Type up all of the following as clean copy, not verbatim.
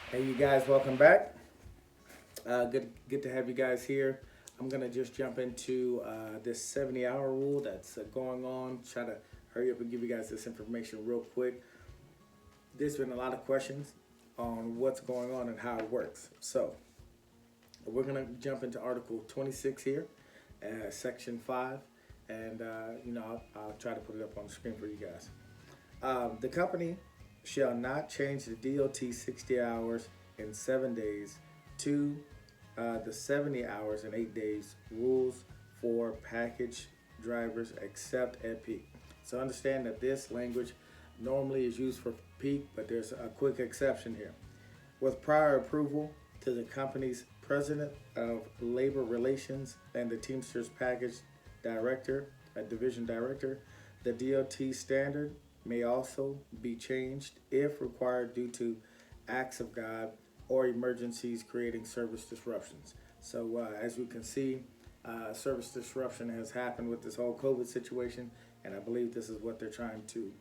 Hey, you guys, welcome back. Good to have you guys here. I'm gonna just jump into this 70-hour rule that's going on. Try to hurry up and give you guys this information real quick. There's been a lot of questions on what's going on and how it works. So we're gonna jump into Article 26 here, Section 5, and I'll try to put it up on the screen for you guys. The company shall not change the DOT 60 hours in 7 days to the 70 hours in 8 days rules for package drivers except at peak. So understand that this language normally is used for peak, but there's a quick exception here. With prior approval to the company's president of labor relations and the Teamsters package director, a division director, the DOT standard may also be changed if required due to acts of God or emergencies creating service disruptions. So, as we can see, service disruption has happened with this whole COVID situation, and I believe this is what they're trying to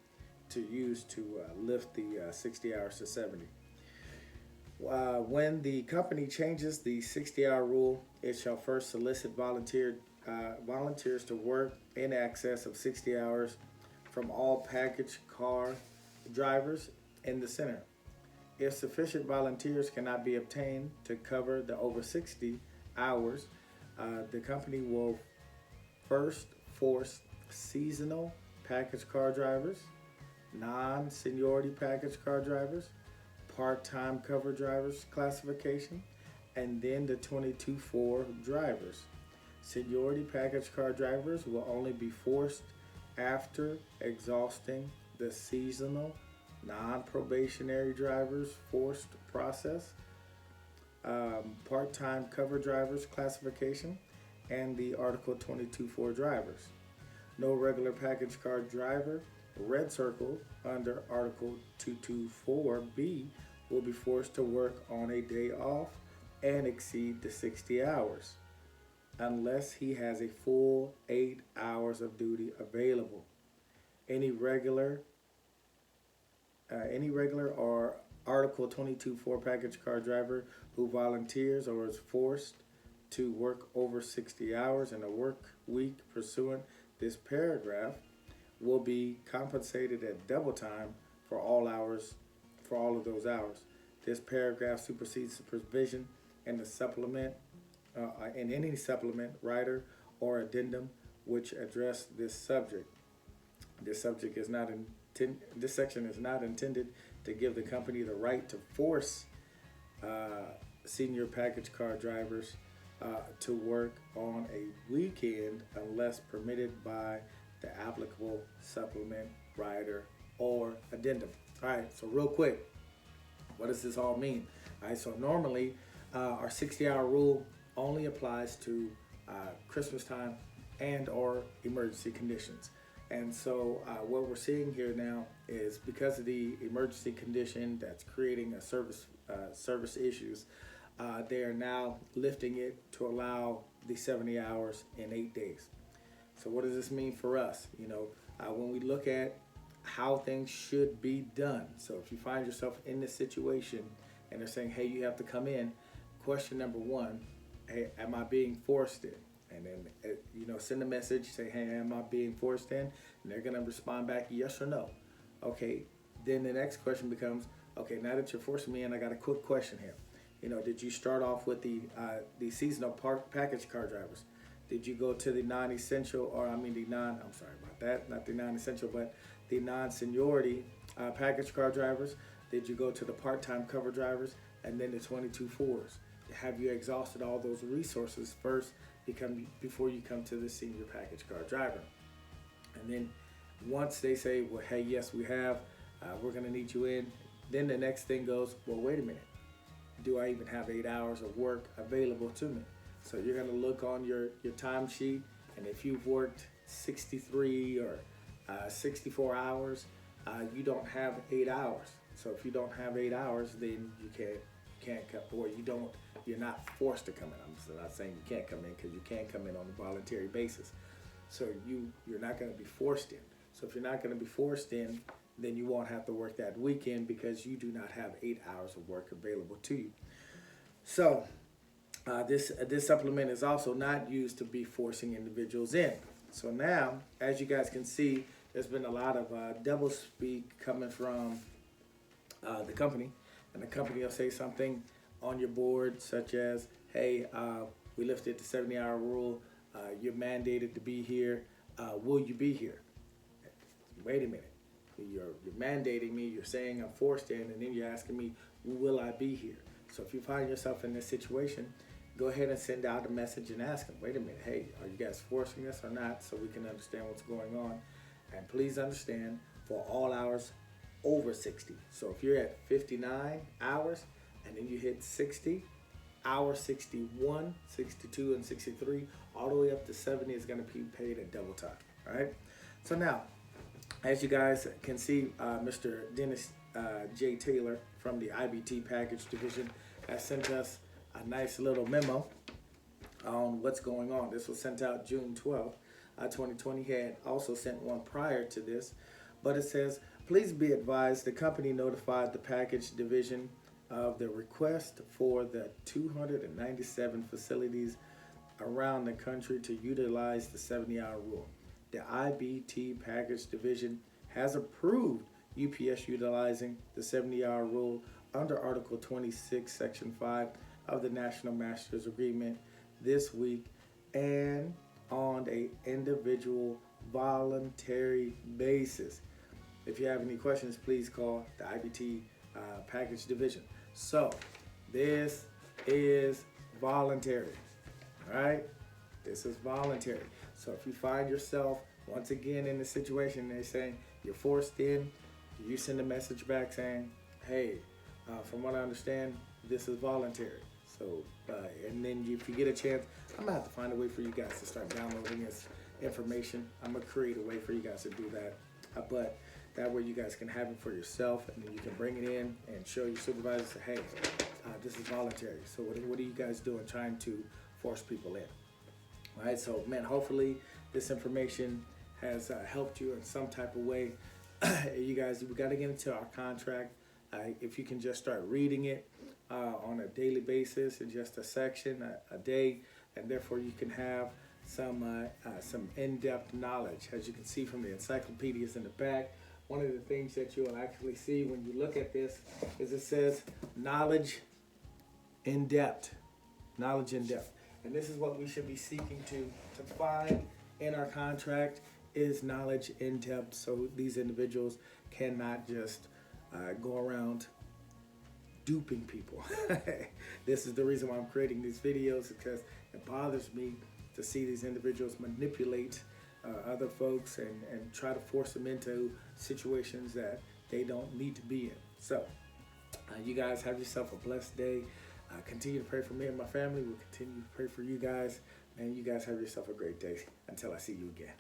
use to lift the 60 hours to 70. When the company changes the 60-hour rule, it shall first solicit volunteers to work in excess of 60 hours from all package car drivers in the center. If sufficient volunteers cannot be obtained to cover the over 60 hours, the company will first force seasonal package car drivers, non seniority package car drivers, part time cover drivers classification, and then the 22-4 drivers. Seniority package car drivers will only be forced after exhausting the seasonal non probationary drivers forced process, part time cover drivers classification, and the Article 22-4 drivers. No regular package car driver, red circle, under Article 224B will be forced to work on a day off and exceed the 60 hours unless he has a full 8 hours of duty available. Any regular or Article 22-4 package car driver who volunteers or is forced to work over 60 hours in a work week pursuant this paragraph will be compensated at double time for all of those hours. This paragraph supersedes the provision in the supplement, in any supplement, rider, or addendum which address this subject. This subject is not this section is not intended to give the company the right to force senior package car drivers to work on a weekend unless permitted by the applicable supplement, rider, or addendum. All right, so real quick, what does this all mean? All right, so normally our 60-hour rule only applies to Christmas time and or emergency conditions. And so what we're seeing here now is because of the emergency condition that's creating a service issues, they are now lifting it to allow the 70 hours in 8 days. So what does this mean for us? When we look at how things should be done. So if you find yourself in this situation and they're saying, hey, you have to come in, question number one, hey, am I being forced in? And then, send a message, say, hey, am I being forced in? And they're going to respond back, yes or no. Okay, then the next question becomes, okay, now that you're forcing me in, I got a quick question here. Did you start off with the seasonal package car drivers? Did you go to the non-essential, I'm sorry about that, not the non-essential, but the non-seniority package car drivers? Did you go to the part-time cover drivers and then the 22-4s? Have you exhausted all those resources first before you come to the senior package car driver? And then once they say, well, hey, yes, we have, we're going to need you in, then the next thing goes, well, wait a minute. Do I even have 8 hours of work available to me? So you're going to look on your timesheet, and if you've worked 63 or 64 hours, you don't have 8 hours. So if you don't have 8 hours, then you can't come, or you're not forced to come in. I'm not saying you can't come in, because you can come in on a voluntary basis. So you're not going to be forced in. So if you're not going to be forced in, then you won't have to work that weekend because you do not have 8 hours of work available to you. So this supplement is also not used to be forcing individuals in. So now, as you guys can see, there's been a lot of double speak coming from the company, and the company will say something on your board such as, hey, we lifted the 70-hour rule, you're mandated to be here, will you be here? Wait a minute, you're mandating me, you're saying I'm forced in, and then you're asking me, will I be here? So if you find yourself in this situation, go ahead and send out a message and ask them, wait a minute, hey, are you guys forcing us or not, so we can understand what's going on. And please understand, for all hours over 60. So if you're at 59 hours and then you hit 60, hour 61, 62, and 63, all the way up to 70 is going to be paid at double time. All right. So now, as you guys can see, Mr. Dennis J. Taylor from the IBT Package Division has sent us a nice little memo on what's going on. This was sent out June 12th, 2020. He had also sent one prior to this, but it says, please be advised, the company notified the Package Division of the request for the 297 facilities around the country to utilize the 70-hour rule. The IBT Package Division has approved UPS utilizing the 70-hour rule under Article 26, Section 5 of the National Masters Agreement this week and on an individual voluntary basis. If you have any questions, please call the IBT Package Division. So this is voluntary, all right? This is voluntary. So if you find yourself once again in the situation they're saying you're forced in, you send a message back saying, hey, from what I understand, this is voluntary. So, and then if you get a chance, I'm gonna have to find a way for you guys to start downloading this information. I'm gonna create a way for you guys to do that. But that way you guys can have it for yourself, and then you can bring it in and show your supervisor, say, hey, this is voluntary. So what are you guys doing trying to force people in? All right, so man, hopefully this information has helped you in some type of way. You guys, we got to get into our contract. If you can just start reading it on a daily basis in just a section a day, and therefore you can have some in-depth knowledge. As you can see from the encyclopedias in the back, one of the things that you'll actually see when you look at this is it says knowledge in depth. Knowledge in depth. And this is what we should be seeking to find in our contract is knowledge in depth, so these individuals cannot just go around duping people. This is the reason why I'm creating these videos, because it bothers me to see these individuals manipulate other folks and try to force them into situations that they don't need to be in. So you guys have yourself a blessed day. Continue to pray for me and my family. We'll continue to pray for you guys. And you guys have yourself a great day until I see you again.